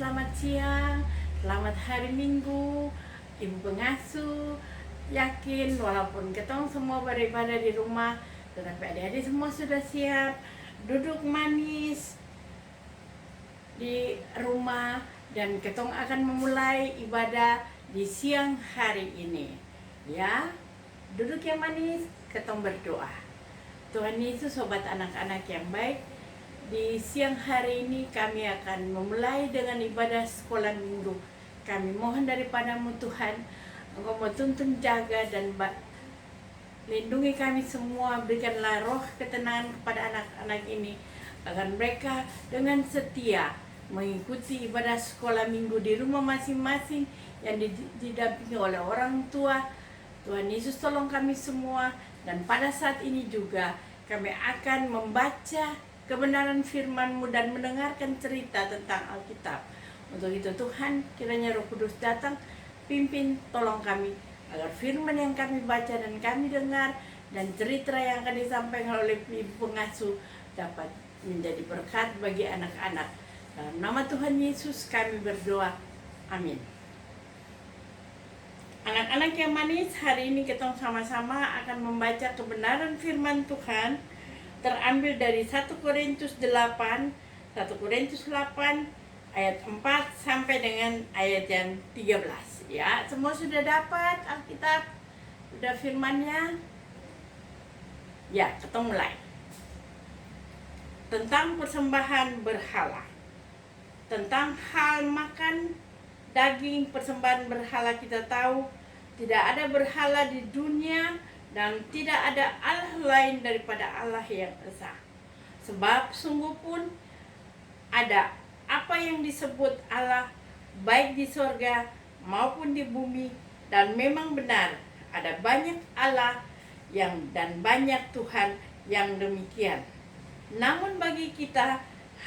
selamat siang, selamat hari Minggu. Ibu pengasuh yakin walaupun ketong semua beribadah di rumah, tetapi adik-adik semua sudah siap duduk manis di rumah dan ketong akan memulai ibadah di siang hari ini. Ya, duduk yang manis, ketong berdoa. Tuhan Yesus, sobat anak-anak yang baik, di siang hari ini kami akan memulai dengan ibadah sekolah minggu. Kami mohon daripadamu Tuhan, Engkau mau tuntun jaga dan lindungi kami semua. Berikanlah roh ketenangan kepada anak-anak ini, agar mereka dengan setia mengikuti ibadah sekolah minggu di rumah masing-masing yang didampingi oleh orang tua. Tuhan Yesus tolong kami semua, dan pada saat ini juga kami akan membaca kebenaran firman-Mu dan mendengarkan cerita tentang Alkitab. Untuk itu Tuhan, kiranya Roh Kudus datang, pimpin, tolong kami, agar firman yang kami baca dan kami dengar dan cerita yang akan disampaikan oleh Ibu Pengasuh dapat menjadi berkat bagi anak-anak. Dalam nama Tuhan Yesus kami berdoa. Amin. Anak-anak yang manis, hari ini kita sama-sama akan membaca kebenaran firman Tuhan terambil dari 1 Korintus 8 ayat 4 sampai dengan ayat yang 13. Ya, semua sudah dapat Alkitab, sudah firmannya? Ya, kita mulai. Tentang persembahan berhala. Tentang hal makan daging persembahan berhala, kita tahu tidak ada berhala di dunia dan tidak ada Allah lain daripada Allah yang esa. Sebab sungguh pun ada apa yang disebut Allah, baik di sorga maupun di bumi, dan memang benar ada banyak Allah dan banyak Tuhan yang demikian. Namun bagi kita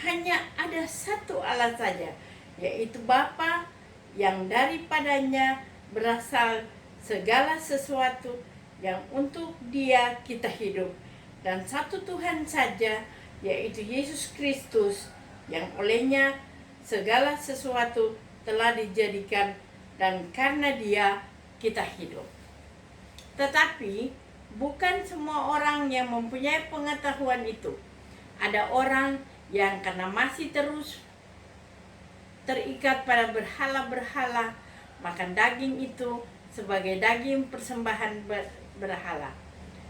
hanya ada satu Allah saja, yaitu Bapa, yang daripadanya berasal segala sesuatu, yang untuk Dia kita hidup, dan satu Tuhan saja, yaitu Yesus Kristus, yang olehnya segala sesuatu telah dijadikan, dan karena Dia kita hidup. Tetapi bukan semua orang yang mempunyai pengetahuan itu. Ada orang yang karena masih terus terikat pada berhala-berhala, makan daging itu sebagai daging persembahan berhala.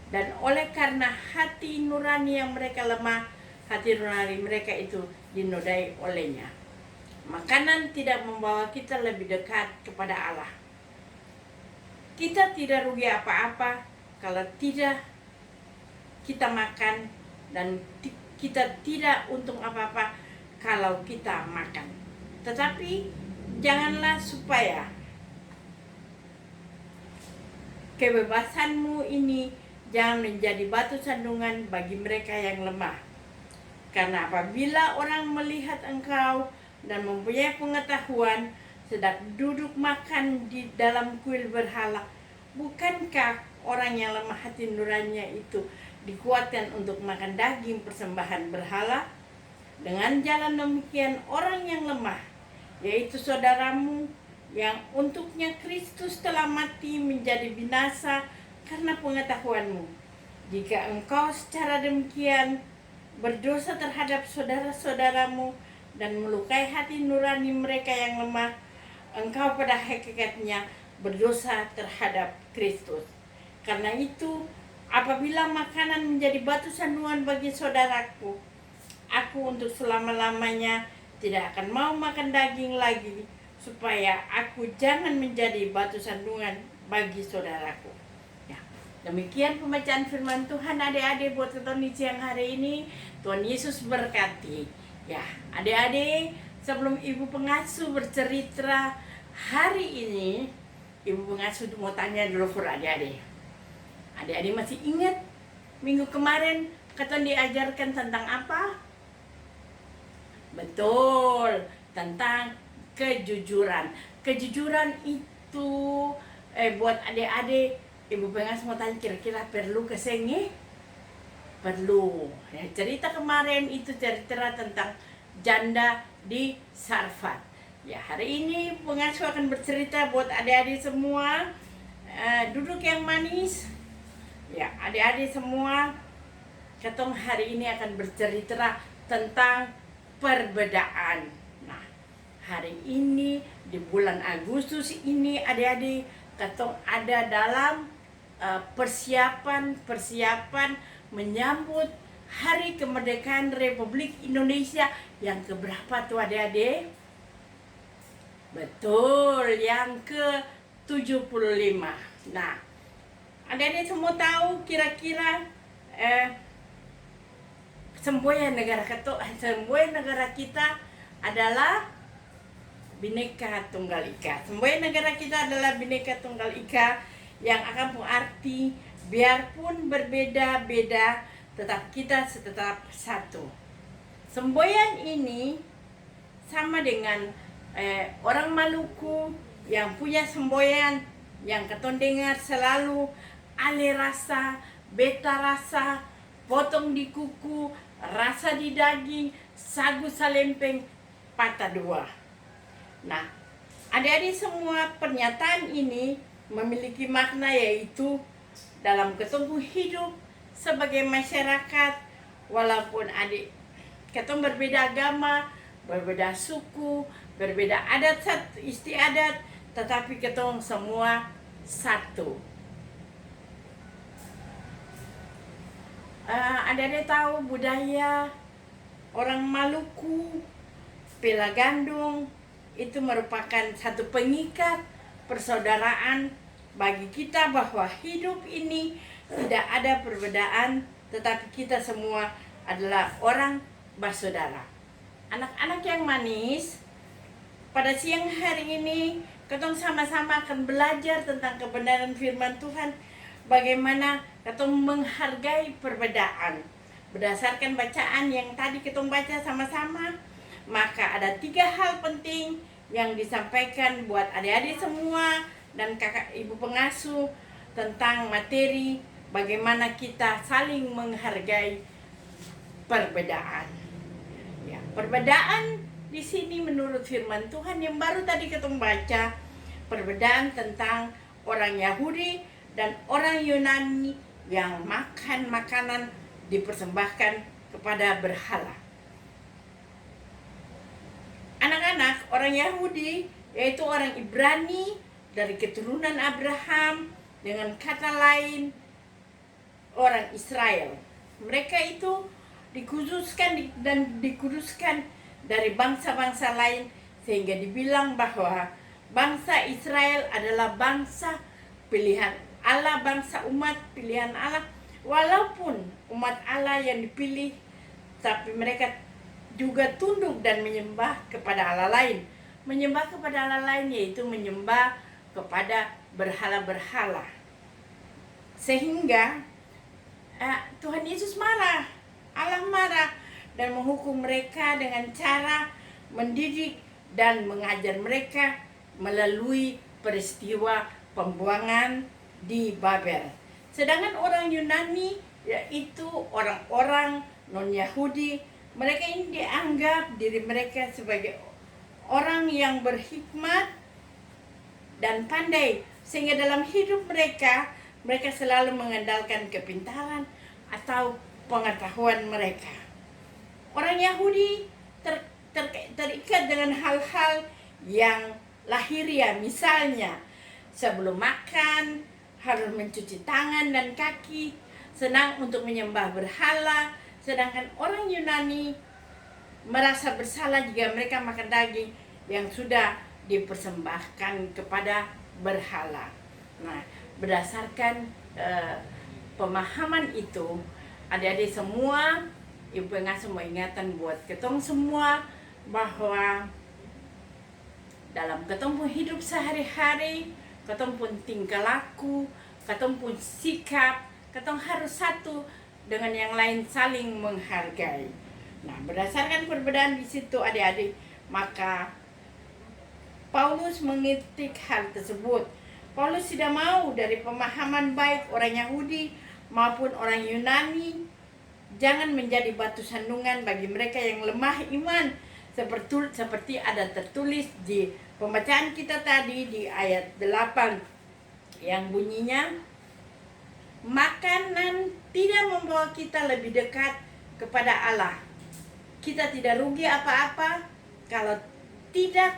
Dan oleh karena hati nurani yang mereka lemah, hati nurani mereka itu dinodai olehnya. Makanan tidak membawa kita lebih dekat kepada Allah. Kita tidak rugi apa-apa kalau tidak kita makan, dan kita tidak untung apa-apa kalau kita makan. Tetapi janganlah supaya kebebasanmu ini jangan menjadi batu sandungan bagi mereka yang lemah. Karena apabila orang melihat engkau dan mempunyai pengetahuan sedang duduk makan di dalam kuil berhala, bukankah orang yang lemah hati nuraninya itu dikuatkan untuk makan daging persembahan berhala? Dengan jalan demikian orang yang lemah, yaitu saudaramu, yang untuknya Kristus telah mati, menjadi binasa karena pengetahuanmu. Jika engkau secara demikian berdosa terhadap saudara-saudaramu dan melukai hati nurani mereka yang lemah, engkau pada hakikatnya berdosa terhadap Kristus. Karena itu, apabila makanan menjadi batu sandungan bagi saudaraku, aku untuk selama-lamanya tidak akan mau makan daging lagi, supaya aku jangan menjadi batu sandungan bagi saudaraku. Ya, demikian pembacaan firman Tuhan adik-adik buat kita di siang hari ini. Tuhan Yesus berkati. Ya, adik-adik, sebelum Ibu Pengasuh bercerita hari ini, Ibu Pengasuh mau tanya dulu for adik-adik. Adik-adik masih ingat minggu kemarin kita diajarkan tentang apa? Betul, tentang kejujuran. Kejujuran itu buat adik-adik, Ibu Pengasuh mau tanya, kira-kira perlu kesenge? Perlu. Ya, cerita kemarin itu cerita tentang janda di Sarfat. Ya, hari ini pengasuh akan bercerita buat adik-adik semua. Duduk yang manis. Ya, adik-adik semua, ketong hari ini akan bercerita tentang perbedaan. Nah, hari ini di bulan Agustus ini adik-adik ketong ada dalam persiapan menyambut Hari Kemerdekaan Republik Indonesia yang keberapa tuh adik-adik? Betul, yang ke-75. Nah, adik-adik semua tahu kira-kira semboyan negara kita adalah Bhinneka Tunggal Ika. Semboyan negara kita adalah Bhinneka Tunggal Ika yang akan berarti biarpun berbeda-beda tetap kita tetap satu. Semboyan ini sama dengan orang Maluku yang punya semboyan yang ketong dengar selalu ale rasa, beta rasa, potong di kuku, rasa di daging, sagu salempeng, patah dua. Nah, adik-adik semua pernyataan ini memiliki makna, yaitu dalam ketemu hidup sebagai masyarakat, walaupun adik ketong berbeda agama, berbeda suku, berbeda adat istiadat, tetapi ketong semua satu. Adik-adik tahu budaya orang Maluku, pela gandung itu merupakan satu pengikat persaudaraan bagi kita, bahwa hidup ini tidak ada perbedaan, tetapi kita semua adalah orang bersaudara. Anak-anak yang manis, pada siang hari ini ketong sama-sama akan belajar tentang kebenaran firman Tuhan, bagaimana ketong menghargai perbedaan. Berdasarkan bacaan yang tadi ketong baca sama-sama, maka ada 3 hal penting yang disampaikan buat adik-adik semua dan kakak ibu pengasuh tentang materi bagaimana kita saling menghargai perbedaan. Ya, perbedaan di sini menurut firman Tuhan yang baru tadi ketong baca, perbedaan tentang orang Yahudi dan orang Yunani yang makan makanan dipersembahkan kepada berhala. Anak-anak, orang Yahudi yaitu orang Ibrani dari keturunan Abraham, dengan kata lain orang Israel. Mereka itu dikuduskan dari bangsa-bangsa lain, sehingga dibilang bahwa bangsa Israel adalah bangsa pilihan Allah, bangsa umat pilihan Allah. Walaupun umat Allah yang dipilih, tapi mereka juga tunduk dan menyembah kepada Allah lain. Menyembah kepada Allah lain yaitu menyembah kepada berhala-berhala. Sehingga Tuhan Yesus marah, Allah marah dan menghukum mereka dengan cara mendidik dan mengajar mereka melalui peristiwa pembuangan di Babel. Sedangkan orang Yunani, yaitu orang-orang non-Yahudi, mereka ini dianggap diri mereka sebagai orang yang berhikmat dan pandai, sehingga dalam hidup mereka selalu mengandalkan kepintaran atau pengetahuan mereka. Orang Yahudi terikat dengan hal-hal yang lahiriah, misalnya sebelum makan harus mencuci tangan dan kaki, senang untuk menyembah berhala. Sedangkan orang Yunani merasa bersalah jika mereka makan daging yang sudah dipersembahkan kepada berhala. Nah, berdasarkan pemahaman itu, adik-adik semua, ibu pengasuh mau ingatan buat ketong semua bahwa dalam ketong pun hidup sehari-hari, ketong pun tingkah laku, ketong pun sikap, ketong harus satu dengan yang lain, saling menghargai. Nah, berdasarkan perbedaan di situ adik-adik, maka Paulus mengetik hal tersebut. Paulus tidak mau dari pemahaman baik orang Yahudi maupun orang Yunani jangan menjadi batu sandungan bagi mereka yang lemah iman, seperti ada tertulis di pembacaan kita tadi di ayat 8 yang bunyinya, makanan tidak membawa kita lebih dekat kepada Allah. Kita tidak rugi apa-apa kalau tidak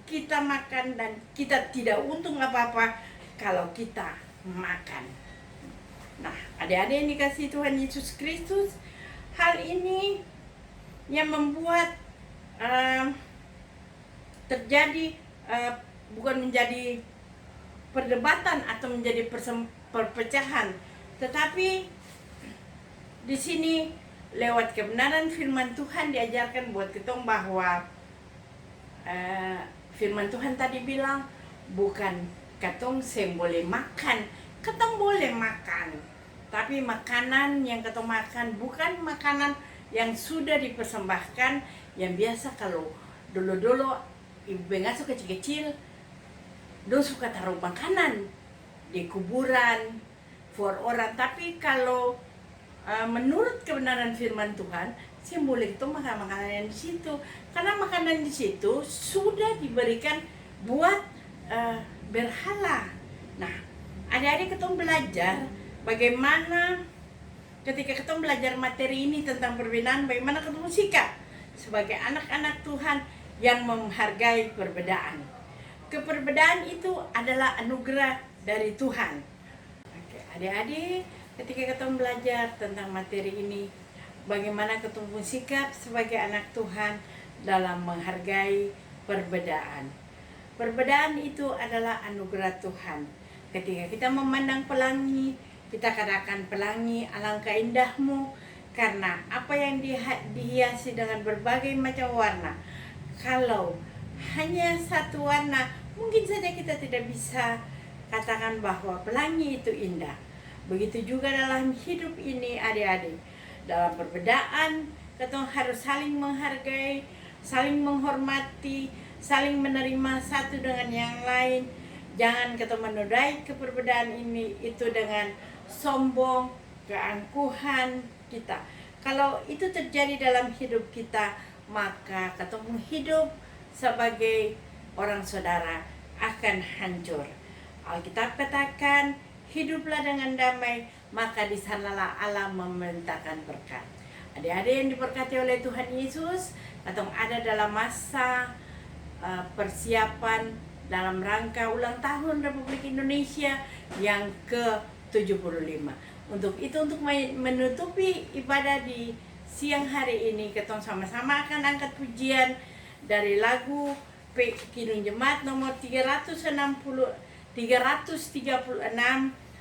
kita makan, dan kita tidak untung apa-apa kalau kita makan. Nah, adik-adik yang dikasihi Tuhan Yesus Kristus, hal ini yang membuat terjadi bukan menjadi perdebatan atau menjadi perpecahan, tetapi di sini lewat kebenaran firman Tuhan diajarkan buat kita bahwa firman Tuhan tadi bilang bukan katong boleh makan, katong boleh makan, tapi makanan yang katong makan bukan makanan yang sudah dipersembahkan, yang biasa kalau dulu ibu bengasuh kecil-kecil do suka taruh makanan di kuburan for orang. Tapi kalau menurut kebenaran firman Tuhan, boleh itu makan makanan yang di situ, karena makanan di situ sudah diberikan buat berhala. Nah, adik-adik ketemu belajar bagaimana ketika ketemu belajar materi ini tentang perbedaan, bagaimana ketemu sikap sebagai anak-anak Tuhan yang menghargai perbedaan. Keperbedaan itu adalah anugerah dari Tuhan. Oke, adik-adik, ketika ketemu belajar tentang materi ini, bagaimana ketemu sikap sebagai anak Tuhan dalam menghargai perbedaan. Perbedaan itu adalah anugerah Tuhan. Ketika kita memandang pelangi, kita katakan, pelangi alangkah indahmu, karena apa yang dihiasi dengan berbagai macam warna. Kalau hanya satu warna, mungkin saja kita tidak bisa katakan bahwa pelangi itu indah. Begitu juga dalam hidup ini, adik-adik. Dalam perbedaan, kita harus saling menghargai, saling menghormati, saling menerima satu dengan yang lain. Jangan kita menodai keperbedaan ini itu dengan sombong, keangkuhan kita. Kalau itu terjadi dalam hidup kita, maka ketemu hidup sebagai orang saudara akan hancur. Alkitab katakan, hiduplah dengan damai, maka di sanalah Allah memerintahkan berkat. Adik-adik yang diberkati oleh Tuhan Yesus, atau ada dalam masa persiapan dalam rangka ulang tahun Republik Indonesia yang ke-75. Untuk itu, untuk menutupi ibadah di siang hari ini, kita sama-sama akan angkat pujian dari lagu Kidung Jemaat nomor 336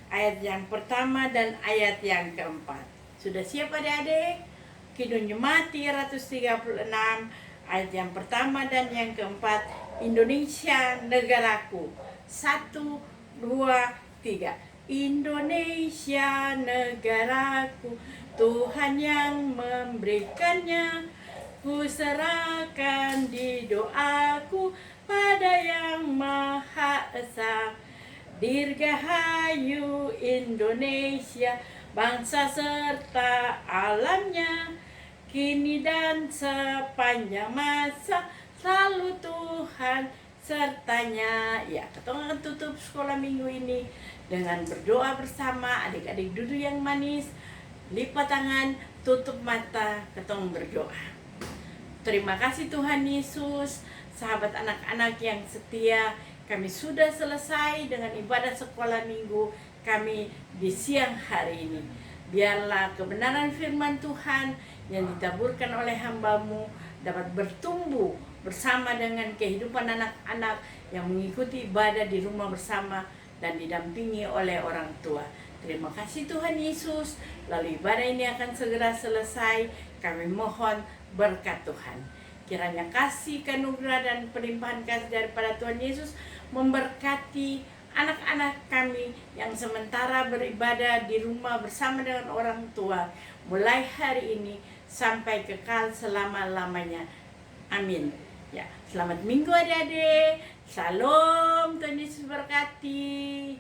ayat yang pertama dan ayat yang keempat. Sudah siap adik-adik? Kidung Jemaat 336 ayat yang pertama dan yang keempat. Indonesia negaraku. 1, 2, 3. Indonesia negaraku, Tuhan yang memberikannya. Ku serahkan di doaku pada Yang Maha Esa. Dirgahayu Indonesia, bangsa serta alamnya, kini dan sepanjang masa, selalu Tuhan sertanya. Ya, kita akan tutup sekolah minggu ini dengan berdoa bersama. Adik-adik duduk yang manis, lipat tangan, tutup mata, kita berdoa. Terima kasih Tuhan Yesus, sahabat anak-anak yang setia. Kami sudah selesai dengan ibadah sekolah minggu kami di siang hari ini. Biarlah kebenaran firman Tuhan yang ditaburkan oleh hamba-Mu dapat bertumbuh bersama dengan kehidupan anak-anak yang mengikuti ibadah di rumah bersama dan didampingi oleh orang tua. Terima kasih Tuhan Yesus. Lalu ibadah ini akan segera selesai. Kami mohon berkat Tuhan. Kiranya kasih, kanugerah dan pelimpahan kasih daripada Tuhan Yesus memberkati anak-anak kami yang sementara beribadah di rumah bersama dengan orang tua mulai hari ini sampai kekal selama-lamanya. Amin. Ya, selamat minggu adik-adik. Shalom, Tuhan Yesus berkati.